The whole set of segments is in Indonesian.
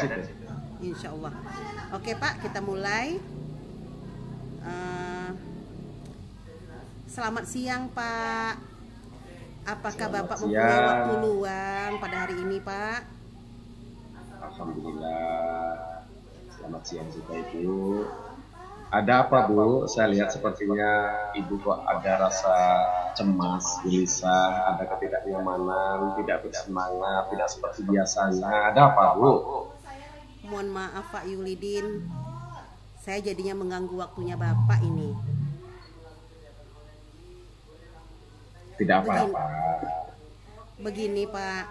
situ. Insya Allah. Oke Pak, kita mulai. Selamat siang Pak. Apakah Bapak mempunyai waktu luang pada hari ini Pak? Alhamdulillah. Selamat siang juga Ibu. Ada apa Bu? Saya lihat sepertinya Ibu kok ada rasa cemas, gelisah, ada ketidaknyamanan, tidak bersemangat, tidak seperti biasanya. Ada apa Bu? Mohon maaf Pak Yulidin, saya jadinya mengganggu waktunya Bapak ini. Tidak apa-apa. Begini Pak,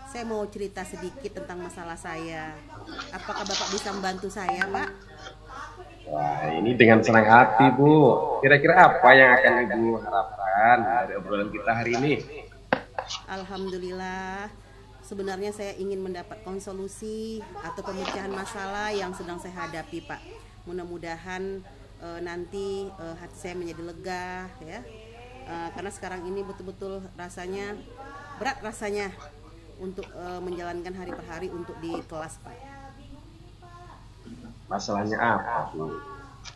saya mau cerita sedikit tentang masalah saya. Apakah Bapak bisa membantu saya Pak? Wah, ini dengan senang hati Bu. Kira-kira apa yang akan Ibu harapkan dari obrolan kita hari ini? Alhamdulillah, sebenarnya saya ingin mendapatkan solusi atau pemecahan masalah yang sedang saya hadapi Pak. Mudah-mudahan nanti hati saya menjadi lega ya. Karena sekarang ini betul-betul rasanya berat rasanya untuk menjalankan hari per hari untuk di kelas Pak. Masalahnya apa Bu?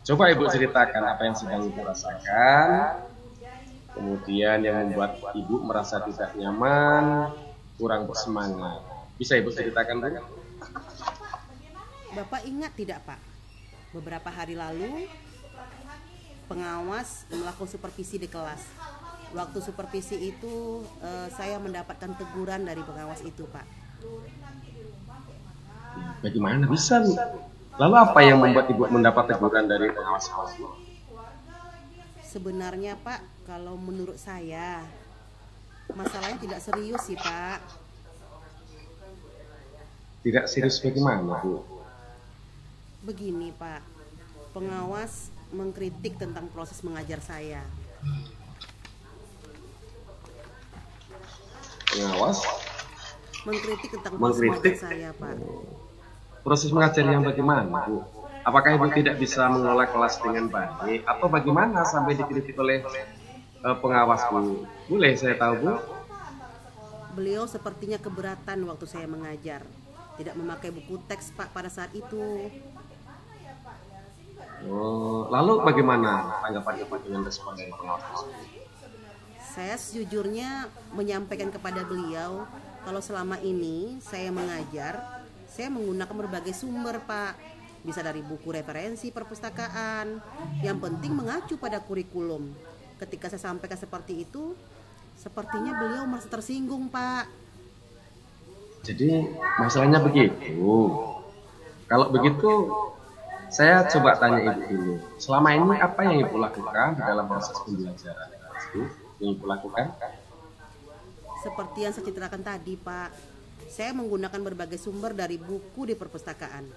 Coba Ibu ceritakan apa yang sedang Ibu rasakan, kemudian yang membuat Ibu merasa tidak nyaman, kurang bersemangat. Bisa Ibu ceritakan Bu? Bapak ingat tidak Pak? Beberapa hari lalu pengawas melakukan supervisi di kelas. Waktu supervisi itu saya mendapatkan teguran dari pengawas itu Pak. Bagaimana bisa Bu? Lalu apa yang membuat Ibu mendapat teguran dari pengawas itu? Sebenarnya Pak, kalau menurut saya masalahnya tidak serius sih Pak. Tidak serius bagaimana Bu? Begini Pak, pengawas mengkritik tentang proses mengajar saya. Pengawas Mengkritik tentang proses mengajar saya Pak. Proses mengajar yang bagaimana Bu? Apakah Ibu tidak bisa mengelola kelas dengan baik atau bagaimana sampai dikritik oleh pengawas Bu? Boleh saya tahu Bu? Beliau sepertinya keberatan waktu saya mengajar. Tidak memakai buku teks Pak pada saat itu. Oh, lalu bagaimana tanggapan Ibu dengan respon dari pengawas tersebut? Saya sejujurnya menyampaikan kepada beliau kalau selama ini saya mengajar, saya menggunakan berbagai sumber Pak. Bisa dari buku referensi perpustakaan. Yang penting mengacu pada kurikulum. Ketika saya sampaikan seperti itu, sepertinya beliau merasa tersinggung Pak. Jadi masalahnya begitu. Kalau begitu saya coba tanya Ibu dulu. Selama ini apa yang Ibu lakukan dalam proses pembelajaran itu? Yang Ibu lakukan? Seperti yang saya ceritakan tadi Pak, saya menggunakan berbagai sumber dari buku di perpustakaan,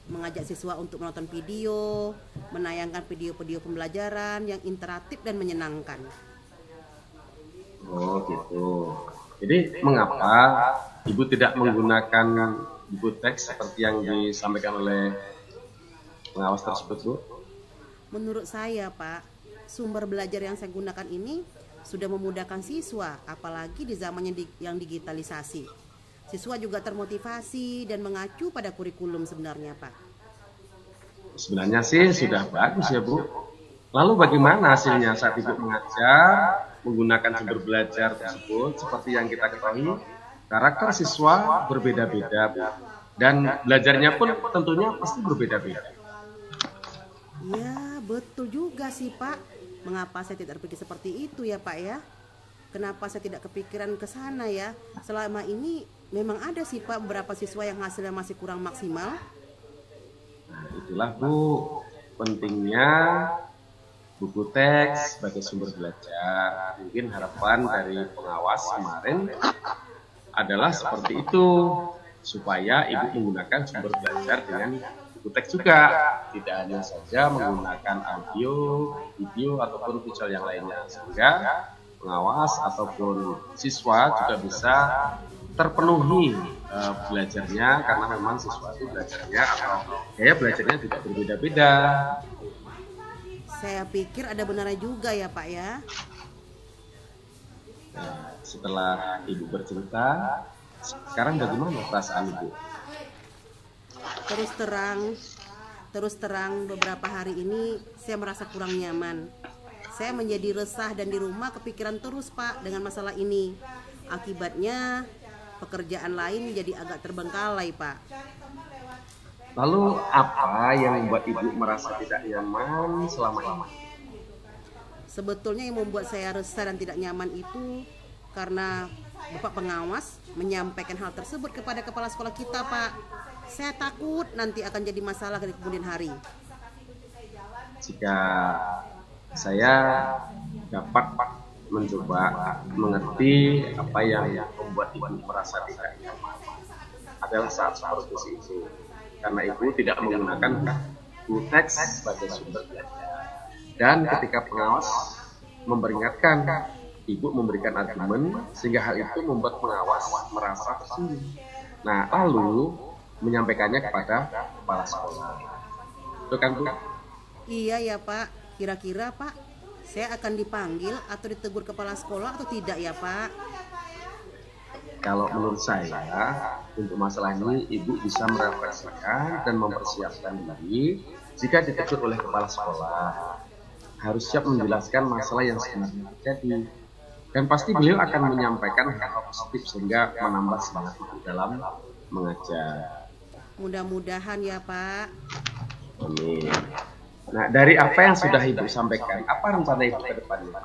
mengajak siswa untuk menonton video, menayangkan video-video pembelajaran yang interaktif dan menyenangkan. Oh gitu. Jadi mengapa Ibu tidak menggunakan buku teks seperti yang disampaikan oleh pengawas tersebut Bu? Menurut saya Pak, sumber belajar yang saya gunakan ini sudah memudahkan siswa, apalagi di zamannya yang digitalisasi. Siswa juga termotivasi dan mengacu pada kurikulum sebenarnya Pak. Sebenarnya sih sudah bagus ya Bu. Lalu bagaimana hasilnya saat Ibu mengajar menggunakan sumber belajar tersebut? Seperti yang kita ketahui, karakter siswa berbeda-beda Bu. Dan belajarnya pun tentunya pasti berbeda-beda. Ya betul juga sih Pak. Mengapa saya tidak berpikir seperti itu ya Pak ya? Kenapa saya tidak kepikiran ke sana ya? Selama ini memang ada sih Pak beberapa siswa yang hasilnya masih kurang maksimal. Nah, itulah Bu, pentingnya buku teks sebagai sumber belajar. Mungkin harapan dari pengawas kemarin adalah seperti itu, supaya Ibu menggunakan sumber belajar dengan buku teks juga, tidak hanya saja menggunakan audio, video ataupun visual yang lainnya, sehingga pengawas ataupun siswa juga bisa terpenuhi belajarnya, karena memang siswa itu belajarnya atau gaya belajarnya tidak berbeda-beda. Saya pikir ada benarnya juga ya Pak ya. Nah, setelah Ibu bercerita, sekarang bagaimana perasaan Ibu? Terus terang, terus terang beberapa hari ini saya merasa kurang nyaman. Saya menjadi resah dan di rumah kepikiran terus Pak dengan masalah ini. Akibatnya pekerjaan lain jadi agak terbengkalai Pak. Lalu apa yang membuat ibu merasa tidak nyaman selama ini? Sebetulnya yang membuat saya resah dan tidak nyaman itu karena Bapak pengawas menyampaikan hal tersebut kepada kepala sekolah kita Pak. Saya takut nanti akan jadi masalah di kemudian hari. Jika saya dapat mencoba mengerti apa yang membuat ibu merasa tidak nyaman adalah saat seperti itu, karena ibu tidak menggunakan buku teks sebagai sumber belajar, dan ketika pengawas memperingatkan, ibu memberikan argumen sehingga hal itu membuat pengawas merasa tersinggung. Nah, lalu menyampaikannya kepada kepala sekolah. Itu kan Bu? Iya ya Pak. Kira-kira Pak, saya akan dipanggil atau ditegur kepala sekolah atau tidak ya Pak? Kalau menurut saya, untuk masalah ini ibu bisa merefleksikan dan mempersiapkan diri. Jika ditegur oleh kepala sekolah, harus siap menjelaskan masalah yang sebenarnya terjadi. Dan pasti beliau akan menyampaikan hal positif sehingga menambah semangat ibu dalam mengajar. Mudah-mudahan ya Pak. Amin. Nah, dari apa yang sudah ibu sampaikan, apa rencana ibu ke depannya?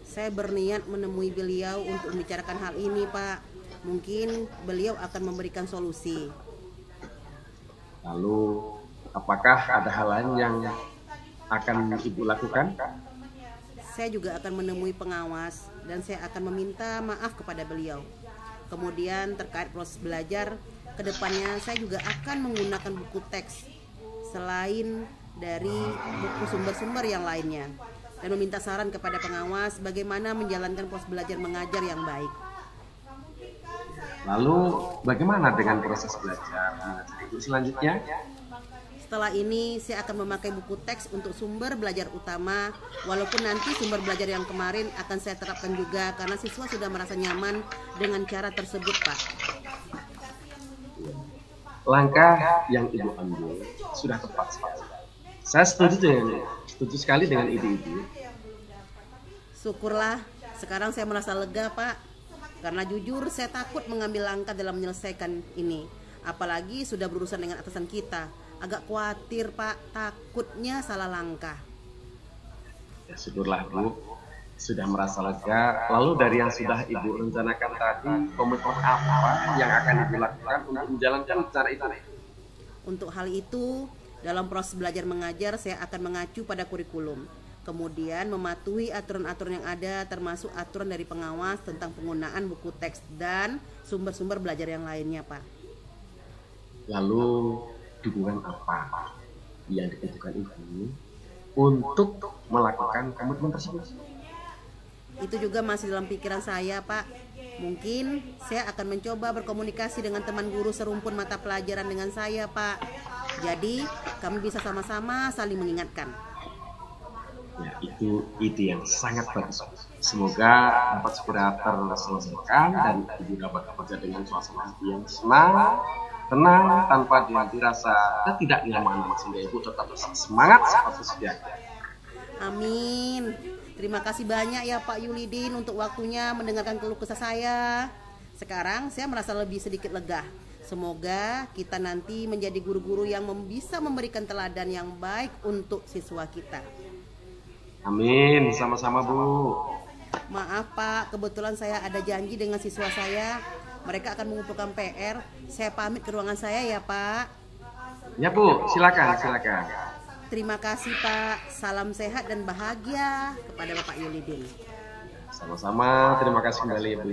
Saya berniat menemui beliau untuk membicarakan hal ini Pak. Mungkin beliau akan memberikan solusi. Lalu, apakah ada hal lain yang akan ibu lakukan? Saya juga akan menemui pengawas dan saya akan meminta maaf kepada beliau. Kemudian terkait proses belajar, kedepannya saya juga akan menggunakan buku teks selain dari buku sumber-sumber yang lainnya, dan meminta saran kepada pengawas bagaimana menjalankan proses belajar mengajar yang baik. Lalu bagaimana dengan proses belajar mengajar ibu selanjutnya? Setelah ini saya akan memakai buku teks untuk sumber belajar utama, walaupun nanti sumber belajar yang kemarin akan saya terapkan juga karena siswa sudah merasa nyaman dengan cara tersebut Pak. Langkah yang ibu ambil sudah tepat sekali. Saya setuju sekali dengan ide ibu. Syukurlah, sekarang saya merasa lega Pak. Karena jujur saya takut mengambil langkah dalam menyelesaikan ini. Apalagi sudah berurusan dengan atasan kita. Agak khawatir Pak, takutnya salah langkah. Ya syukurlah Bu, sudah merasa lega. Lalu dari yang sudah ibu rencanakan tadi, komitmen apa yang akan ibu lakukan untuk menjalankan rencana itu? Untuk hal itu, dalam proses belajar mengajar saya akan mengacu pada kurikulum. Kemudian mematuhi aturan-aturan yang ada, termasuk aturan dari pengawas tentang penggunaan buku teks dan sumber-sumber belajar yang lainnya Pak. Lalu dukungan apa yang dibutuhkan ibu untuk melakukan komitmen tersebut? Itu juga masih dalam pikiran saya Pak. Mungkin saya akan mencoba berkomunikasi dengan teman guru serumpun mata pelajaran dengan saya Pak. Jadi kami bisa sama-sama saling mengingatkan. Ya, itu ide yang sangat bagus. Semoga dapat segera terselesaikan dan ibu dapat bekerja dengan suasana hati yang senang, tenang, tanpa dirasa ketidaknyamanan, sehingga ibu tetap semangat seperti sedia. Amin. Terima kasih banyak ya Pak Yulidin untuk waktunya mendengarkan keluh kesah saya. Sekarang saya merasa lebih sedikit lega. Semoga kita nanti menjadi guru-guru yang bisa memberikan teladan yang baik untuk siswa kita. Amin, sama-sama Bu. Maaf Pak, kebetulan saya ada janji dengan siswa saya. Mereka akan mengumpulkan PR. Saya pamit ke ruangan saya ya Pak. Ya Bu, silakan. Terima kasih Pak. Salam sehat dan bahagia kepada Bapak Yulidin. Sama-sama, terima kasih kembali Bu.